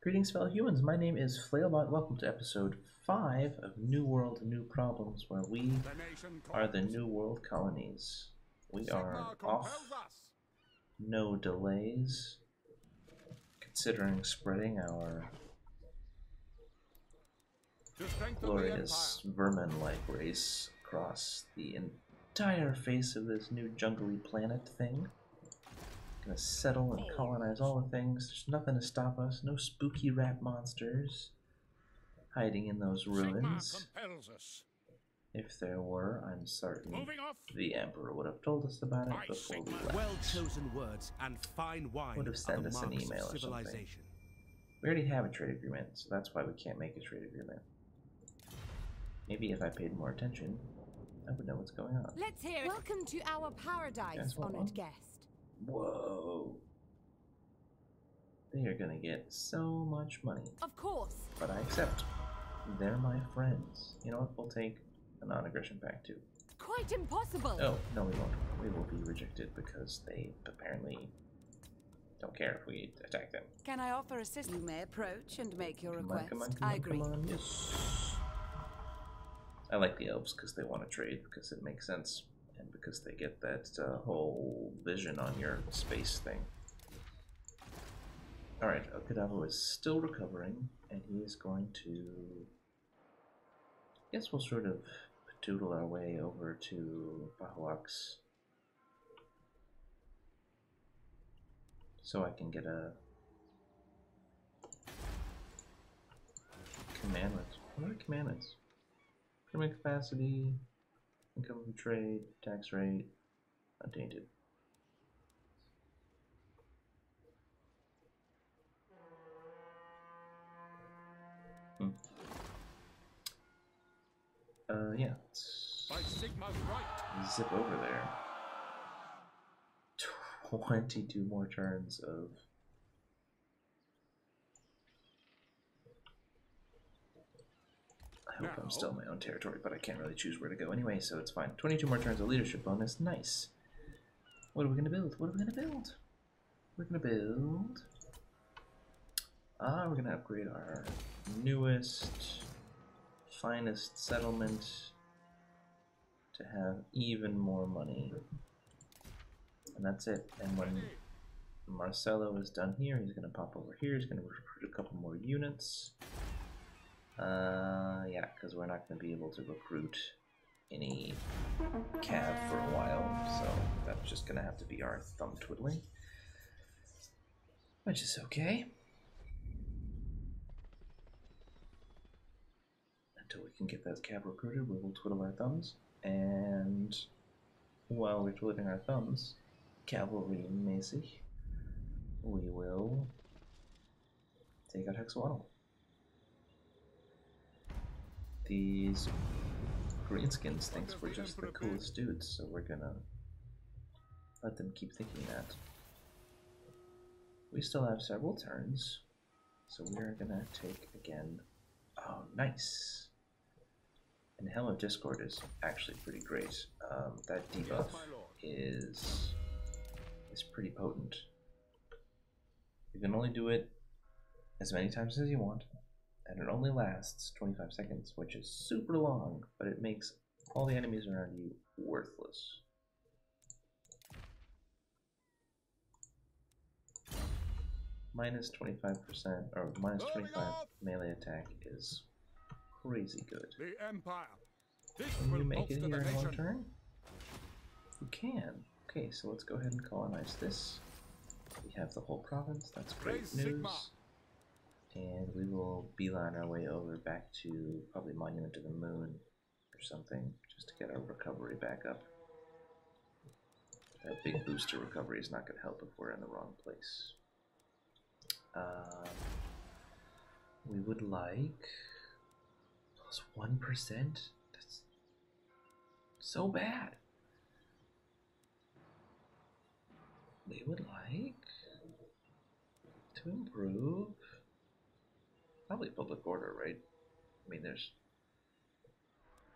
Greetings, fellow humans. My name is Flailbot. Welcome to episode 5 of New World, New Problems, where we are the New World colonies. We are off, no delays, considering spreading our glorious vermin-like race across the entire face of this new jungly planet thing. Gonna settle and colonize all the things. There's nothing to stop us. No spooky rat monsters hiding in those ruins. If there were, I'm certain the Emperor would have told us about it before we left. Well-chosen words and fine wine Would have sent us an email or something. We already have a trade agreement, so that's why we can't make a trade agreement. Maybe if I paid more attention, I would know what's going on. Let's hear it. Welcome to our paradise, honored guest. Whoa. They are gonna get so much money. Of course. But I accept. They're my friends. You know what? We'll take a non-aggression pact too. Quite impossible. Oh, no we won't. We will be rejected because they apparently don't care if we attack them. Can I offer assistance? You may approach and make your request. Come on, I agree. come on, yes. I like the elves because they want to trade, because it makes sense. And because they get that whole vision on your space thing. Alright, Okadawa is still recovering, and he is going to... I guess we'll sort of doodle our way over to Bahuax. So I can get a... commandment. What are commandments? Permit capacity... Income from trade, tax rate, untainted. Yeah. Let's zip over there. 22 more turns of... I hope I'm still in my own territory, but I can't really choose where to go anyway, so it's fine. 22 more turns of leadership bonus. Nice. What are we going to build? What are we going to build? We're going to build... we're going to upgrade our newest, finest settlement to have even more money. And that's it. And when Marcelo is done here, he's going to pop over here. He's going to recruit a couple more units. Yeah, because we're not going to be able to recruit any cav for a while, so that's just going to have to be our thumb twiddling, which is okay. Until we can get that cav recruited, we will twiddle our thumbs, and while we're twiddling our thumbs, cavalry mäßig, we will take out Hexawaddle. These greenskins thinks we're just the coolest dudes, so we're gonna let them keep thinking that. We still have several turns, so we're gonna take again. Oh, nice! And Helm of Discord is actually pretty great. That debuff is pretty potent. You can only do it as many times as you want. And it only lasts 25 seconds, which is super long, but it makes all the enemies around you worthless. Minus 25%, or minus 25 melee attack is crazy good. The Empire. Can you make it here in one turn? You can. Okay, so let's go ahead and colonize this. We have the whole province, that's great news. And we will beeline our way over back to probably Monument to the Moon or something, just to get our recovery back up. That big booster recovery is not going to help if we're in the wrong place. We would like plus 1%? That's so bad. We would like to improve probably public order, right? I mean,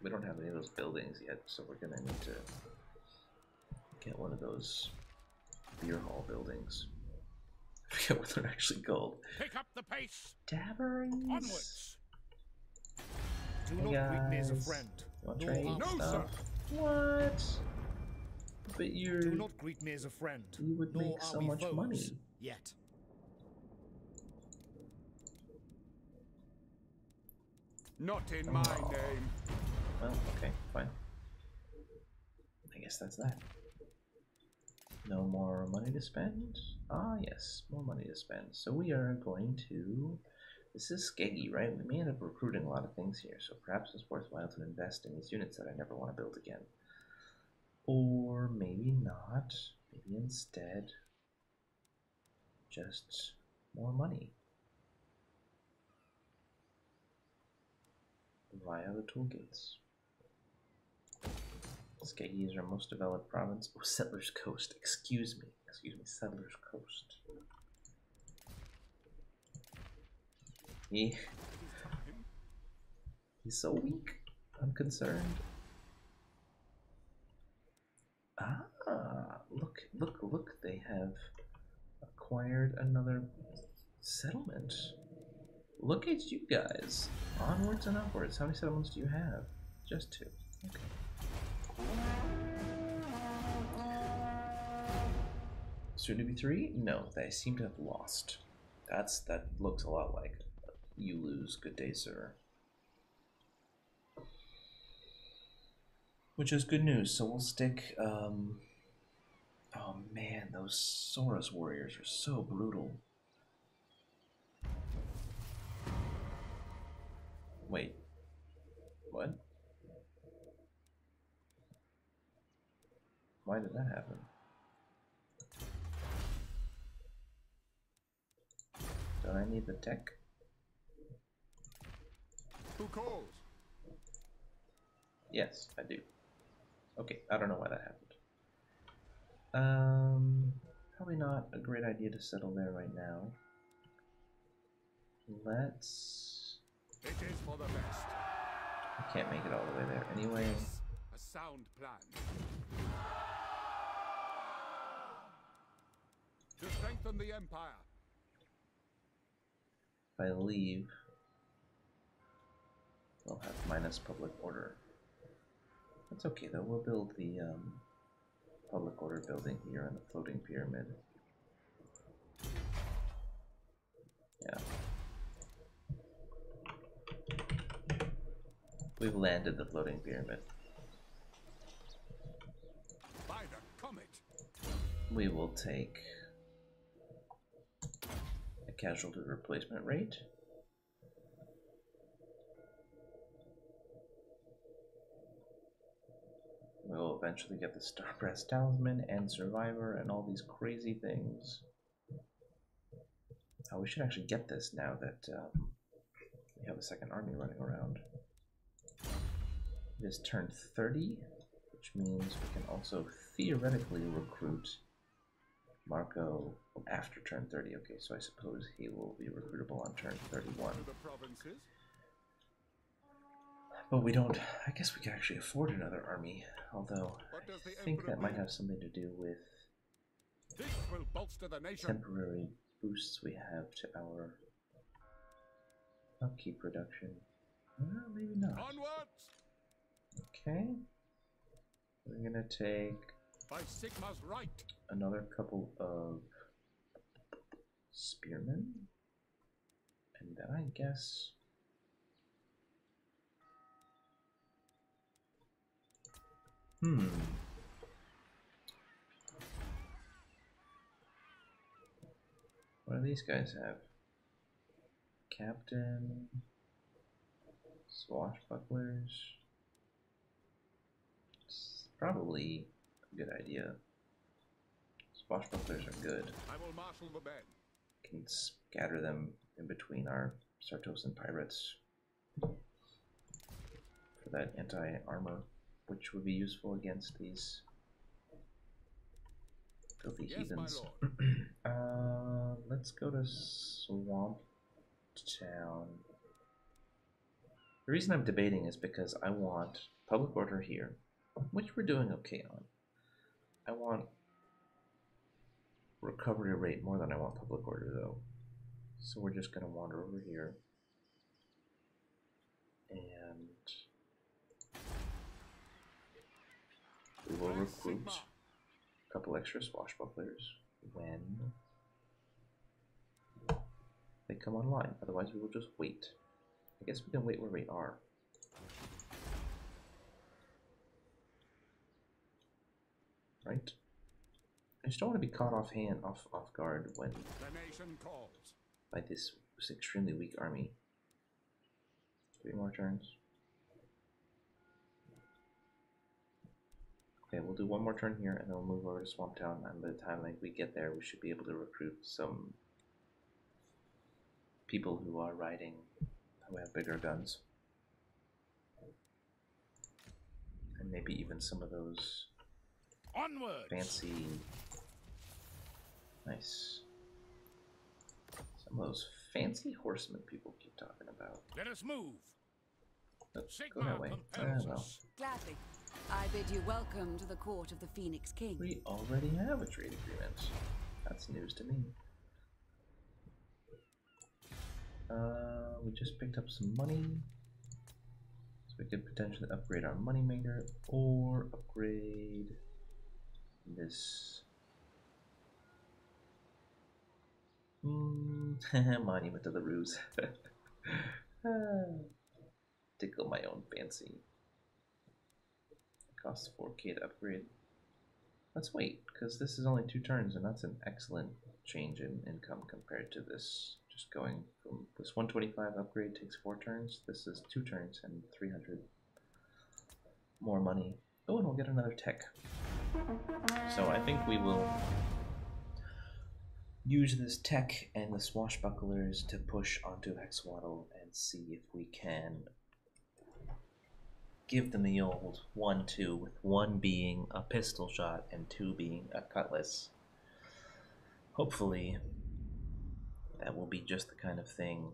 we don't have any of those buildings yet, so we're gonna need to get one of those beer hall buildings. I forget what they're actually called. Pick up the pace. Taverns? Onwards. Do Hey not greet me as a guys. friend. You want nor trade harm. No, stuff? sir. What? But you're... Do not greet me as a friend. You would nor make are so we much foes money. Yet. Not in my name. Well, okay, fine. I guess that's that. No more money to spend? Ah, yes, more money to spend. So we are going to... This is Skeggy, right? We may end up recruiting a lot of things here, so perhaps it's worthwhile to invest in these units that I never want to build again. Or maybe not. Maybe instead, just more money. Via the toolgates. Skeggy is our most developed province. Oh, Settlers Coast. Excuse me, Settlers Coast. He's so weak. I'm concerned. Ah, look. They have acquired another settlement. Look at you guys. Onwards and upwards. How many settlements do you have? Just 2. Okay. Soon to be 3? No, they seem to have lost. That looks a lot like you lose. Good day, sir. Which is good news. So we'll stick. Oh man, those Soros warriors are so brutal. Wait. What? Why did that happen? Do I need the tech? Who calls? Yes, I do. Okay, I don't know why that happened. Probably not a great idea to settle there right now. Let's... It is for the best. I can't make it all the way there anyway. A sound plan. To strengthen the empire. If I leave, we'll have minus public order. That's okay though, we'll build the public order building here on the floating pyramid. Yeah. We've landed the floating pyramid. By the comet. We will take a casualty replacement rate. We'll eventually get the Starbreast Talisman and Survivor and all these crazy things. Oh, we should actually get this now that we have a second army running around. It is turn 30, which means we can also theoretically recruit Marco after turn 30. Okay, so I suppose he will be recruitable on turn 31. The provinces. But we don't... I guess we can actually afford another army, although I think that might have something to do with This will bolster the nation. temporary boosts we have to our upkeep production. Well, maybe not. Onwards! Okay. We're gonna take By Sigma's right. another couple of spearmen. And then I guess... What do these guys have? Captain... Swashbucklers... It's probably a good idea. Swashbucklers are good. I will marshal the men. Can scatter them in between our Sartosan pirates for that anti-armor, which would be useful against these filthy heathens. Let's go to Swamp Town. The reason I'm debating is because I want public order here, which we're doing okay on. I want recovery rate more than I want public order though. So we're just gonna wander over here. And we will recruit a couple extra swashbucklers when they come online. Otherwise we will just wait. I guess we can wait where we are. Right? I just don't want to be caught off guard when The nation calls. by this extremely weak army. 3 more turns. Okay, we'll do 1 more turn here and then we'll move over to Swamp Town, and by the time we get there we should be able to recruit some people who are riding, who have bigger guns. And maybe even some of those Onward. fancy, nice, some of those fancy horsemen people keep talking about. Let us move. Oh, go Sigmar that way. compels Well, us. Gladly. I bid you welcome to the court of the Phoenix King. we already have a trade agreement. That's news to me. We just picked up some money. So we could potentially upgrade our moneymaker or upgrade this Monument to the Ruse. Tickle my own fancy. Costs 4K to upgrade. Let's wait, because this is only 2 turns, and that's an excellent change in income compared to this. Just going from this 125 upgrade takes 4 turns. This is 2 turns and 300 more money. Oh, and we'll get another tech. So I think we will use this tech and the swashbucklers to push onto Hexwaddle and see if we can give them the old 1-2, with 1 being a pistol shot and 2 being a cutlass. Hopefully that will be just the kind of thing.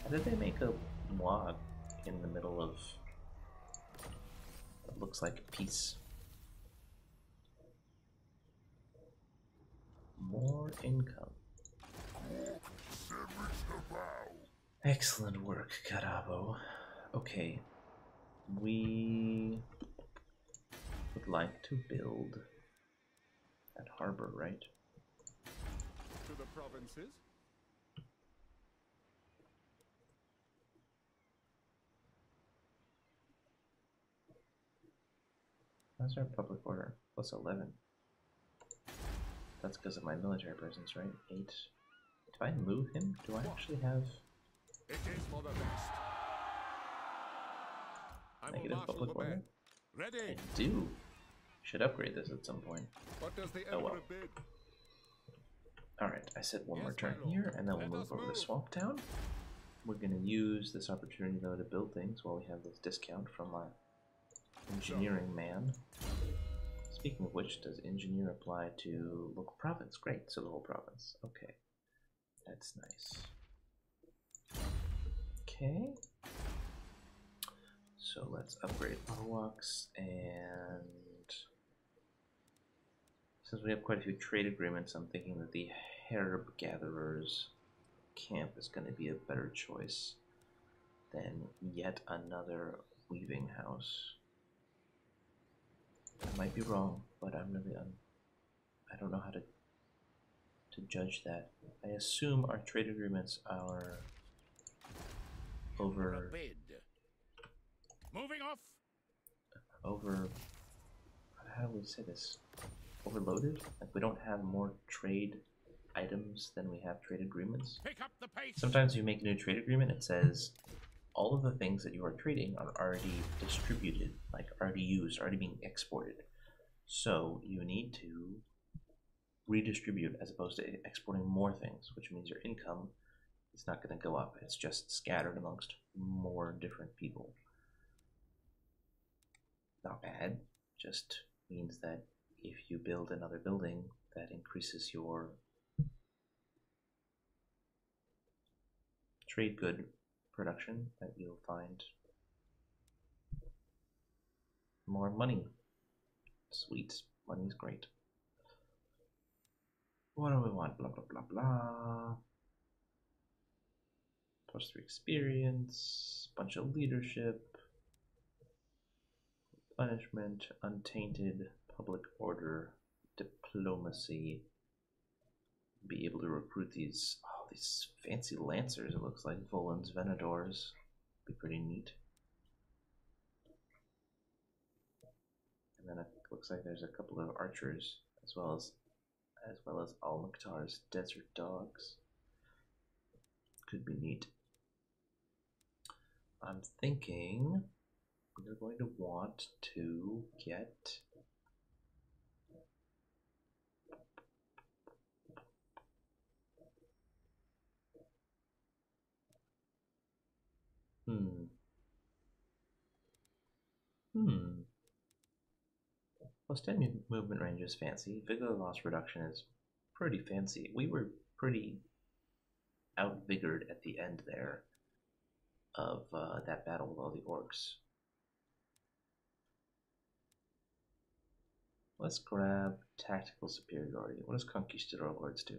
How did they make a log in the middle of what looks like peace? More income. Excellent work, Karabo. Okay, we would like to build that harbor, right? To the provinces. How's our public order? Plus 11. That's because of my military presence, right? 8. If I move him, do I actually have It is for the best. I will negative marshal public the order? band. I Ready. do. Should upgrade this at some point. What does the Oh, emperor well. bid? Alright, I said 1 more Yes, turn my here, lord. and then we'll Let move us over to move. Swamp Town. We're going to use this opportunity, though, to build things while we have this discount from our engineering man. Speaking of which, does engineer apply to local province? Great, so the whole province. Okay, that's nice. Okay, so let's upgrade Owaks, and since we have quite a few trade agreements, I'm thinking that the Herb Gatherers camp is going to be a better choice than yet another weaving house. I might be wrong, but I'm really I don't know how to judge that. I assume our trade agreements are over Bid. Moving off. how do we say this? Overloaded? Like we don't have more trade items than we have trade agreements. Pick up the pace. Sometimes you make a new trade agreement, it says all of the things that you are trading are already distributed, like already used, already being exported. So you need to redistribute as opposed to exporting more things, which means your income is not going to go up. It's just scattered amongst more different people. Not bad, just means that if you build another building, that increases your trade good production, that you'll find more money. Sweet, money's great. What do we want? Blah blah blah blah. +3 experience, bunch of leadership, replenishment, untainted, public order, diplomacy. Be able to recruit these these fancy lancers. It looks like Volan's Venadors. Be pretty neat. And then it looks like there's a couple of archers as well as Al-Mukhtar's desert dogs. Could be neat. I'm thinking we're going to want to get Plus 10 movement range is fancy. Vigor loss reduction is pretty fancy. We were pretty outvigored at the end there of that battle with all the orcs. Let's grab tactical superiority. What does Conquistador Lords do?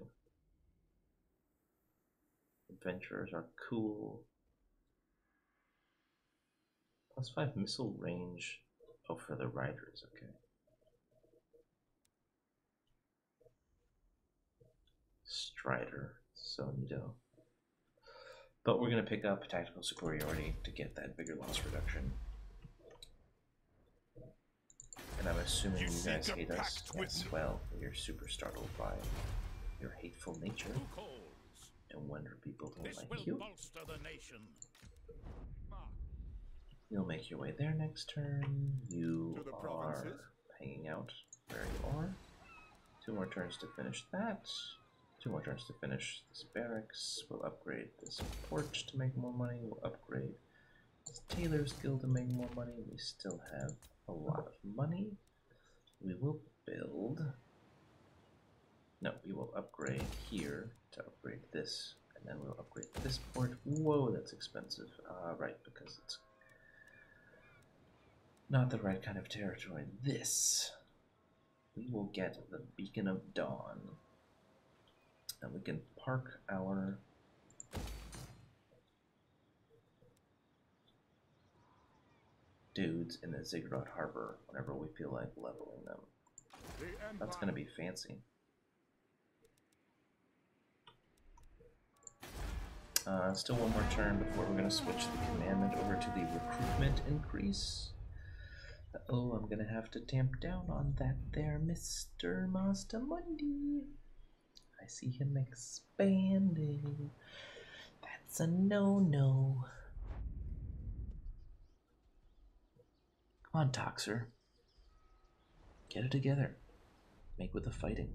Adventurers are cool. +5 missile range. Oh, for the riders, okay. Strider, so neato. But we're going to pick up tactical superiority to get that bigger loss reduction. And I'm assuming you guys hate us as well. You're super startled by your hateful nature and wonder people don't like you. You'll make your way there next turn. You are hanging out where you are. 2 more turns to finish that. 2 more turns to finish this barracks. We'll upgrade this port to make more money. We'll upgrade this tailor's guild to make more money. We still have a lot of money. We will build. No, we will upgrade here to upgrade this. And then we'll upgrade this port. Whoa, that's expensive. Right, because it's not the right kind of territory. This. We will get the Beacon of Dawn. And we can park our dudes in the Ziggurat Harbor whenever we feel like leveling them. That's going to be fancy. Still one more turn before we're going to switch the commandment over to the recruitment increase. Oh, I'm going to have to tamp down on that there, Mr. Mazdamundi. I see him expanding. That's a no-no. Come on, Toxer. Get it together. Make with the fighting.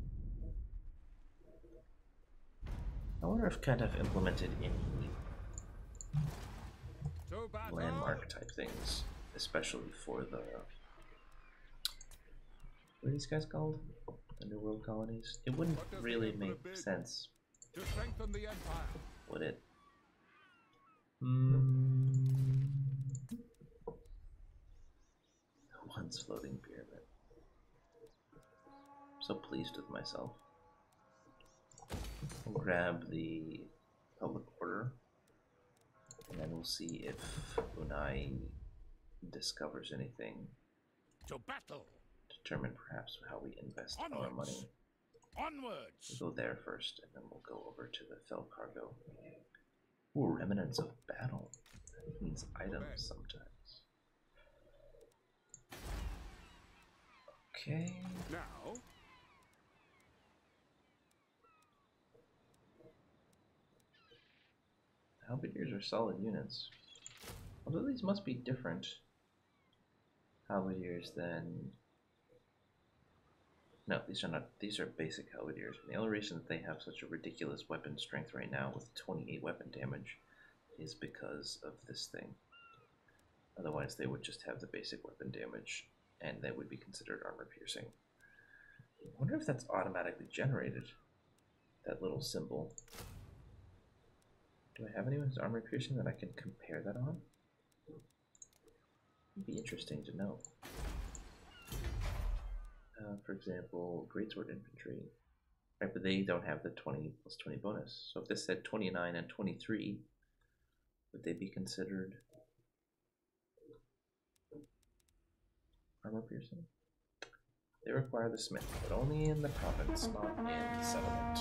I wonder if kind of implemented any landmark type things, especially for the... What are these guys called? The New World colonies? It wouldn't really make sense, would it? Once floating pyramid. I'm so pleased with myself. We'll grab the public order, and then we'll see if Unai discovers anything. To battle. Determine perhaps how we invest our money. Onwards. We'll go there first, and then we'll go over to the Fell Cargo. Ooh, remnants of battle. That means items sometimes. Okay. Now. Halberdiers are solid units. Although these must be different halberdiers than... No, these are not. These are basic halberdiers. And the only reason that they have such a ridiculous weapon strength right now with 28 weapon damage is because of this thing. Otherwise, they would just have the basic weapon damage, and they would be considered armor piercing. I wonder if that's automatically generated, that little symbol. Do I have anyone who's armor piercing that I can compare that on? It'd be interesting to know. For example, Greatsword Infantry. Right, but they don't have the 20 plus 20 bonus. So if this said 29 and 23, would they be considered armor piercing? They require the smith, but only in the province, not in the settlement.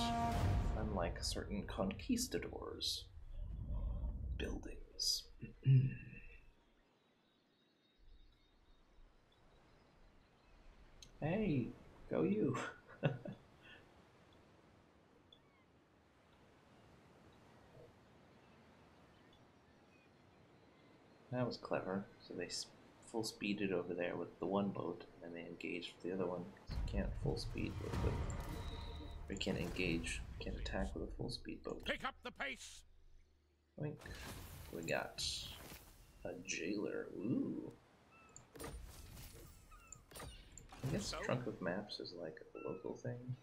Unlike certain conquistadors' buildings. Hey, go you. That was clever. So they full speeded over there with the one boat, and they engaged with the other one. You can't full speed with or you can't engage, can't attack with a full speed boat. Pick up the pace. Oink. We got a jailer. Ooh. I guess Trunk of Maps is like a local thing.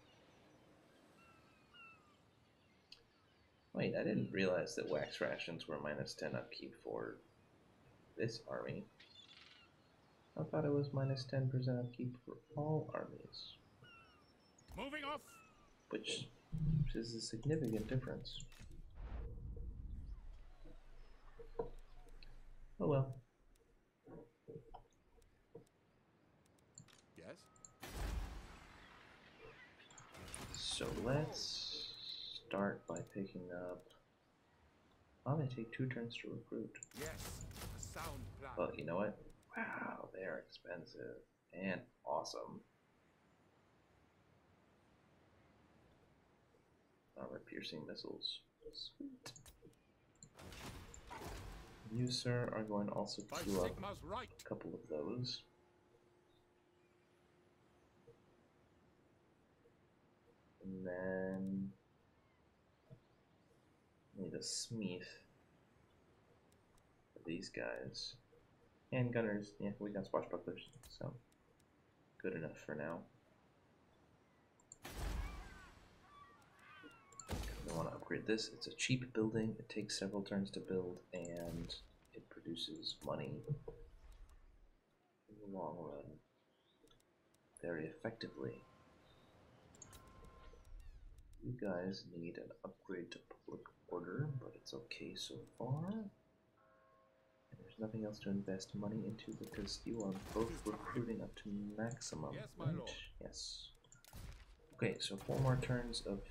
Wait, I didn't realize that wax rations were minus 10 upkeep for this army. I thought it was minus 10% upkeep for all armies. Moving off. Which is a significant difference. Oh well. Yes. So let's start by picking up. Oh, they take 2 turns to recruit. Yes. A sound plan. But you know what? Wow, they're expensive and awesome. Armor piercing missiles. Sweet. You, sir, are going to also queue up a couple of those. And then need a smith for these guys. And gunners, yeah, we got swashbucklers, so good enough for now. I want to upgrade this. It's a cheap building, it takes several turns to build, and it produces money in the long run very effectively. You guys need an upgrade to public order, but it's okay so far. And there's nothing else to invest money into because you are both recruiting up to maximum. Yes, my right? lord. Yes. Okay, so 4 more turns of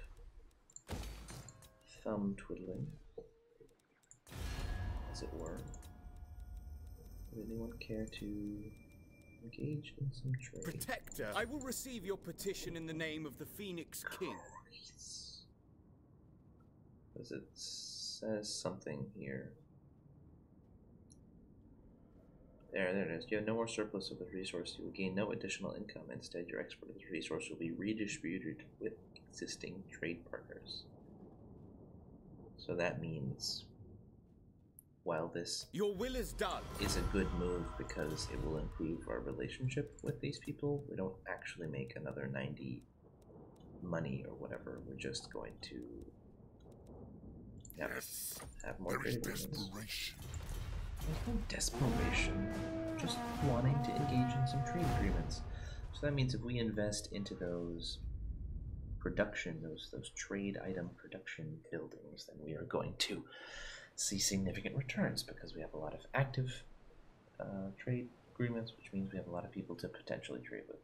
thumb twiddling, as it were. Would anyone care to engage in some trade? Protector, I will receive your petition in the name of the Phoenix King. Because it says something here. There it is. You have no more surplus of the resource. You will gain no additional income. Instead, your export of the resource will be redistributed with existing trade partners. So that means, while this Your will is done. is a good move because it will improve our relationship with these people, we don't actually make another 90 money or whatever. We're just going to have more trade agreements. There's no desperation, just wanting to engage in some trade agreements. So that means if we invest into those production, those trade item production buildings, then we are going to see significant returns because we have a lot of active trade agreements, which means we have a lot of people to potentially trade with.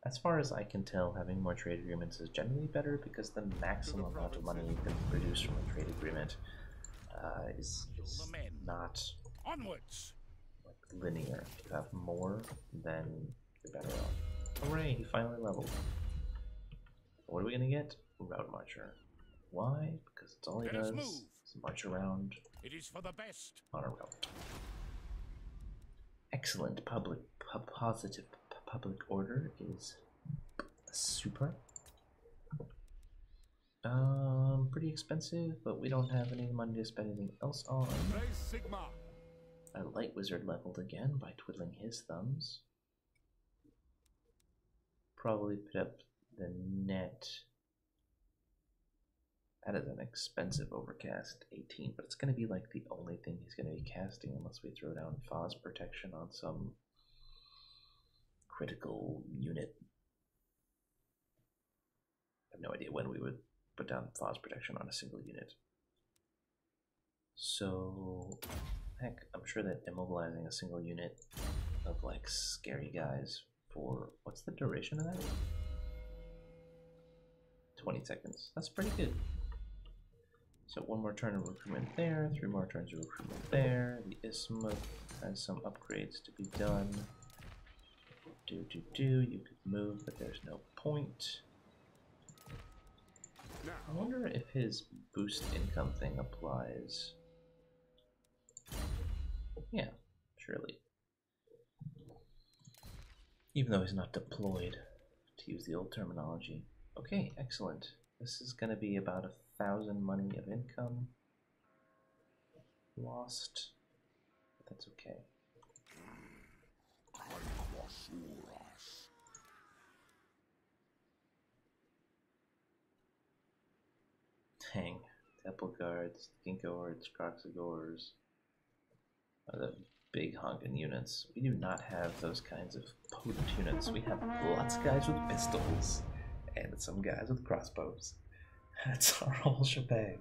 As far as I can tell, having more trade agreements is generally better because the maximum amount of money you can produce from a trade agreement is not Onwards. like linear. If you have more, then you're better off. Hooray, he finally leveled. What are we gonna get? Route Marcher. Why? Because it's all he Let us does move. is march around It is for the best. on a route. Excellent positive public order is super. Pretty expensive, but we don't have any money to spend anything else on. Praise Sigma. Our light wizard leveled again by twiddling his thumbs. Probably put up the net. That is an expensive overcast 18, but it's going to be like the only thing he's going to be casting unless we throw down Phos protection on some critical unit. have no idea when we would put down Foz protection on a single unit. So, heck, I'm sure that immobilizing a single unit of like scary guys for, what's the duration of that? 20 seconds. That's pretty good. So 1 more turn of recruitment there, 3 more turns of recruitment there. The Isthmus has some upgrades to be done. You could move, but there's no point. I wonder if his boost income thing applies. Yeah, surely. Even though he's not deployed, to use the old terminology. Okay, excellent. This is going to be about 1,000 money of income lost, but that's okay. Dang, Temple Guards, Ginkgoards, Croxagores are the big honking units. We do not have those kinds of potent units. We have lots of guys with pistols and some guys with crossbows. That's our whole shebang.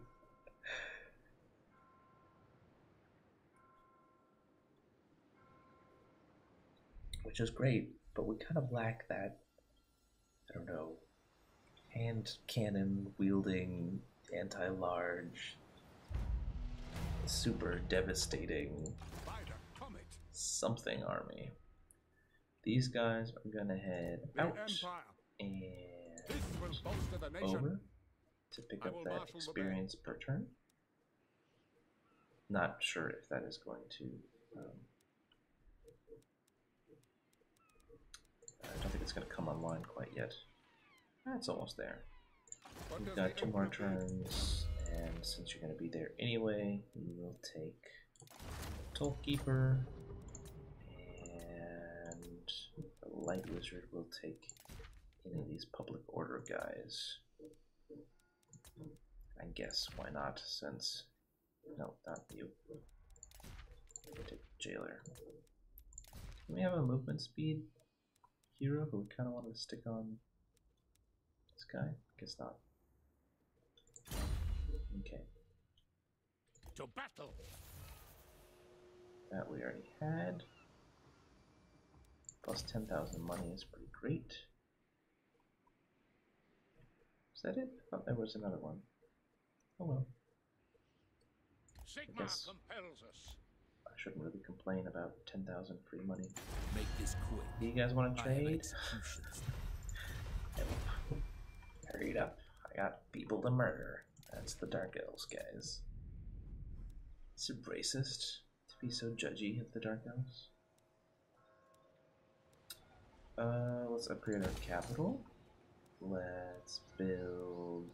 Which is great, but we kind of lack that, I don't know, hand cannon wielding, anti-large, super devastating something army. These guys are gonna head out and over to pick up that experience per turn. Not sure if that is going to I don't think it's going to come online quite yet. It's almost there. We've got 2 more turns, and since you're going to be there anyway, we will take Tollkeeper, and the Light Wizard will take any of these public order guys. I guess, why not, since... No, not you. Take Jailer. Can we have a movement speed hero, but we kind of want to stick on this guy? Guess not. Okay. To battle. That we already had. Plus 10,000 money is pretty great. Is that it? I thought there was another one. Oh well. Sigma compels us. I shouldn't really complain about 10,000 free money. Make this quick. Do you guys want to trade? Hurry up. I got people to murder. That's the Dark Elves, guys. Is it racist to be so judgy of the Dark Elves? Let's upgrade our capital. Let's build...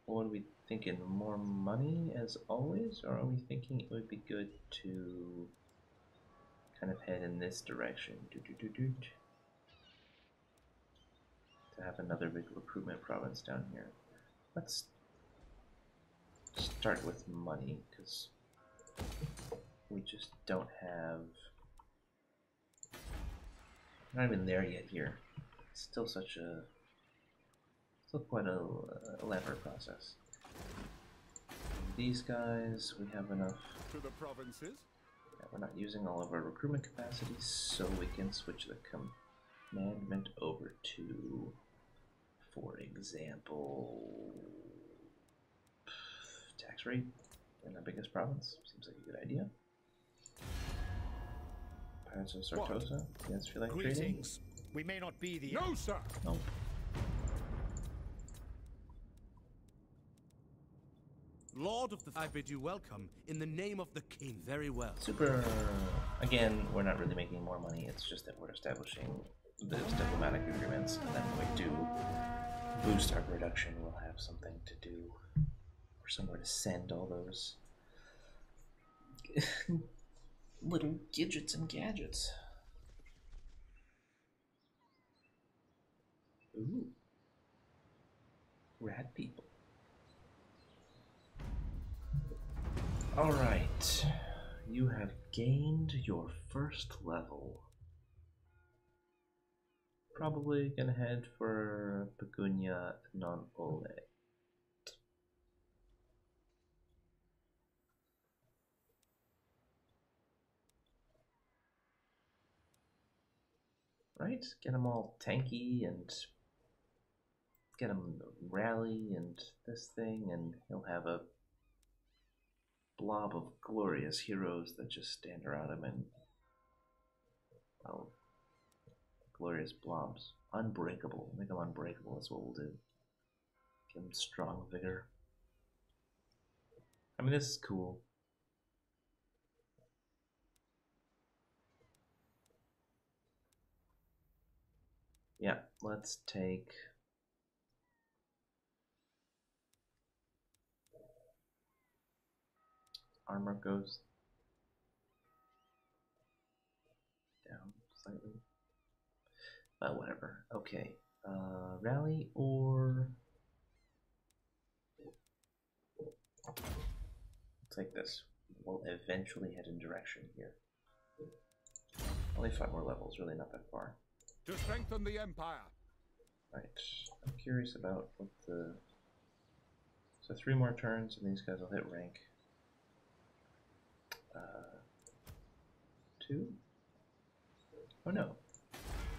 What are we thinking? More money as always? Or are we thinking it would be good to kind of head in this direction? To have another big recruitment province down here. Let's start with money, because we just don't have... We're not even there yet here. It's still such a... Still quite a elaborate process. These guys, we have enough. To the provinces. Yeah, we're not using all of our recruitment capacity, so we can switch the commandment over to, for example, tax rate in our biggest province. Seems like a good idea. Pirates of Sartosa. You guys feel like trading? We may not be the... No, sir. Nope. Lord of the... I bid you welcome in the name of the king. Very well. Super. Again, we're not really making more money. It's just that we're establishing those diplomatic agreements, and then when we do boost our production, we'll have something to do, or somewhere to send all those little gadgets and gadgets. Ooh. Rat people. Alright, you have gained your first level. Probably gonna head for Pecunia non Ole. Right? Get them all tanky and get him rally and this thing, and he'll have a blob of glorious heroes that just stand around him and, well, glorious blobs. Unbreakable. Make them unbreakable, that's what we'll do. Give them strong vigor. I mean, this is cool. Yeah, let's take... Armor goes down slightly. But whatever. Okay. Rally or... Take this. We'll eventually head in direction here. Only 5 more levels, really not that far. To strengthen the Empire. Right. I'm curious about what the... So 3 more turns and these guys will hit rank 2? Oh no.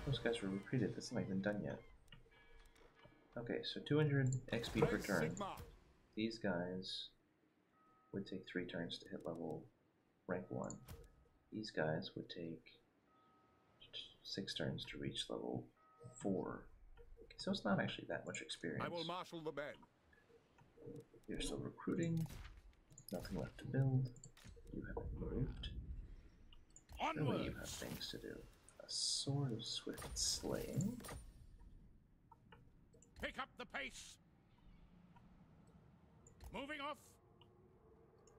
Those guys were recruited. That's not even done yet. Okay, so 200 XP per turn. Sigma. These guys would take 3 turns to hit level rank 1. These guys would take 6 turns to reach level 4. Okay, so it's not actually that much experience. I will marshal the men. You're still recruiting. Nothing left to build. You haven't moved. Surely you have things to do. A sword of swift slaying. Pick up the pace. Moving off.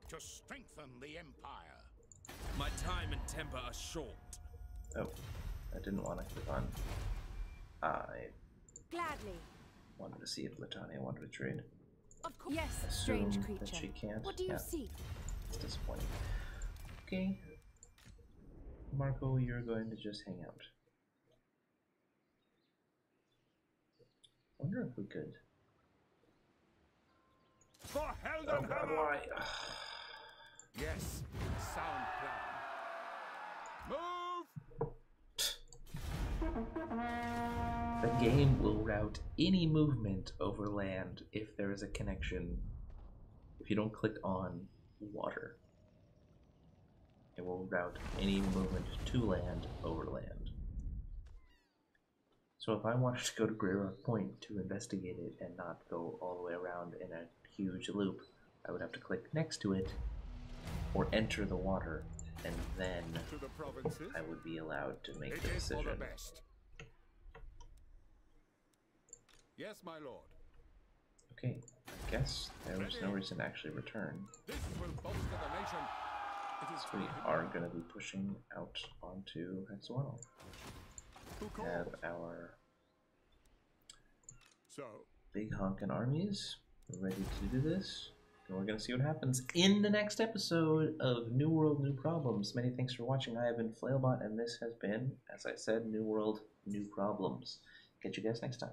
To strengthen the Empire. My time and temper are short. Oh, I didn't want to click on. I Gladly. wanted to see if Latania wanted to trade. Of course. Yes, Assume strange that creature. she can't. What do you Yeah, seek? it's disappointing. Okay. Marco, you're going to just hang out. Wonder if we could. For Oh, Helden God, Hammer. why? Yes. Sound plan. Move. The game will route any movement over land if there is a connection. If you don't click on water, it will route any movement to land over land. So if I wanted to go to Grey Rock Point to investigate it and not go all the way around in a huge loop, I would have to click next to it or enter the water, and then To the provinces. I would be allowed to make It the is for decision. the best. Yes, my lord. Okay, I guess there was no reason to actually return. This will bolster the nation. It is So we are going to be pushing out onto Hexwell. Who We have calls? our So, big honkin' armies ready to do this. And we're going to see what happens in the next episode of New World, New Problems. Many thanks for watching. I have been Flailbot, and this has been, as I said, New World, New Problems. Catch you guys next time.